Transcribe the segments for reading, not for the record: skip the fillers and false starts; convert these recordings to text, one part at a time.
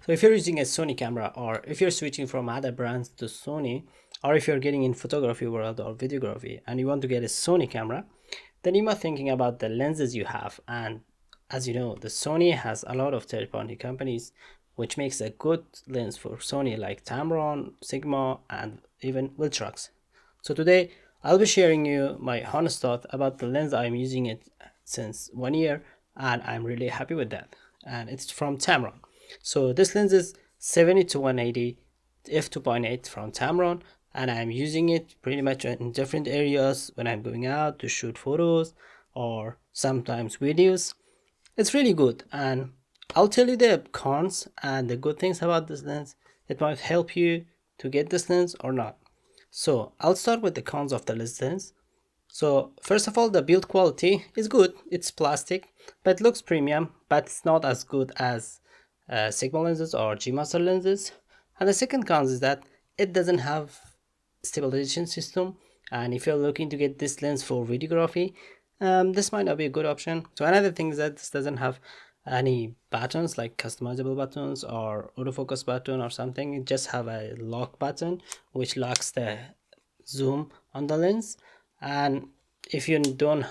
So if you're using a Sony camera, or if you're switching from other brands to Sony, or if you're getting in photography world or videography and you want to get a Sony camera, then you might thinking about the lenses you have. And as you know, the Sony has a lot of third-party companies which makes a good lens for Sony, like Tamron, Sigma, and even Viltrox. So today I'll be sharing you my honest thought about the lens. I'm using it since 1 year and I'm really happy with that. And it's from Tamron. So this lens is 70 to 180 f2.8 from Tamron, and I'm using it pretty much in different areas when I'm going out to shoot photos or sometimes videos. It's really good, and I'll tell you the cons and the good things about this lens. It might help you to get this lens or not. So I'll start with the cons of the lens. So first of all, the build quality is good. It's plastic, but it looks premium, but it's not as good as Sigma lenses or G Master lenses. And the second cons is that it doesn't have stabilization system. And if you're looking to get this lens for videography, this might not be a good option. So another thing is that this doesn't have any buttons like customizable buttons or autofocus button or something. It just have a lock button which locks the zoom on the lens. And if you don't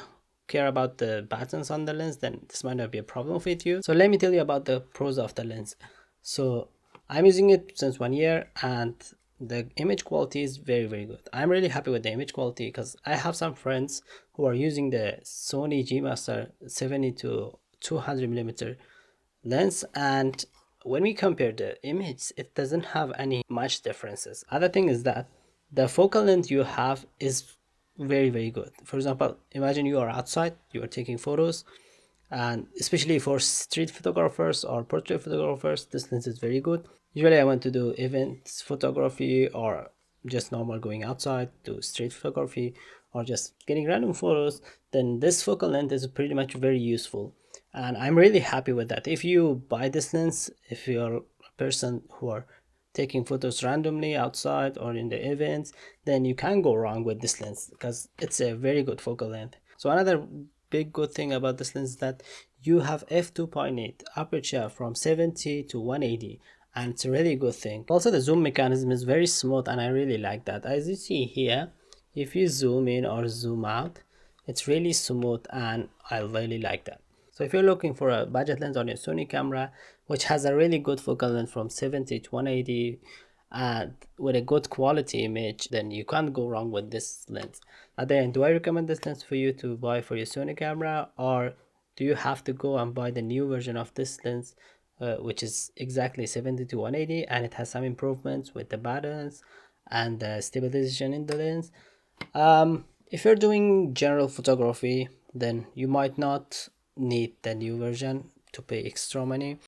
care about the buttons on the lens, then this might not be a problem with you. So let me tell you about the pros of the lens. So I'm using it since 1 year and the image quality is very good. I'm really happy with the image quality because I have some friends who are using the Sony G Master 70 to 200 millimeter lens, and when we compare the image, it doesn't have any much differences. Other thing is that the focal length you have is very good. For example, imagine you are outside, you are taking photos, and especially for street photographers or portrait photographers, this lens is very good. Usually I want to do events photography or just normal going outside to street photography or just getting random photos, then this focal length is pretty much very useful, and I'm really happy with that. If you buy this lens, if you're a person who are taking photos randomly outside or in the events, then you can't go wrong with this lens because it's a very good focal length. So another big good thing about this lens is that you have f2.8 aperture from 70 to 180, and it's a really good thing. Also the zoom mechanism is very smooth and I really like that. As you see here, if you zoom in or zoom out, it's really smooth and I really like that. So if you're looking for a budget lens on your Sony camera which has a really good focal length from 70 to 180 and with a good quality image, then you can't go wrong with this lens. At the end, do I recommend this lens for you to buy for your Sony camera, or do you have to go and buy the new version of this lens, which is exactly 70 to 180 and it has some improvements with the buttons and the stabilization in the lens? If you're doing general photography, then you might not need the new version to pay extra money.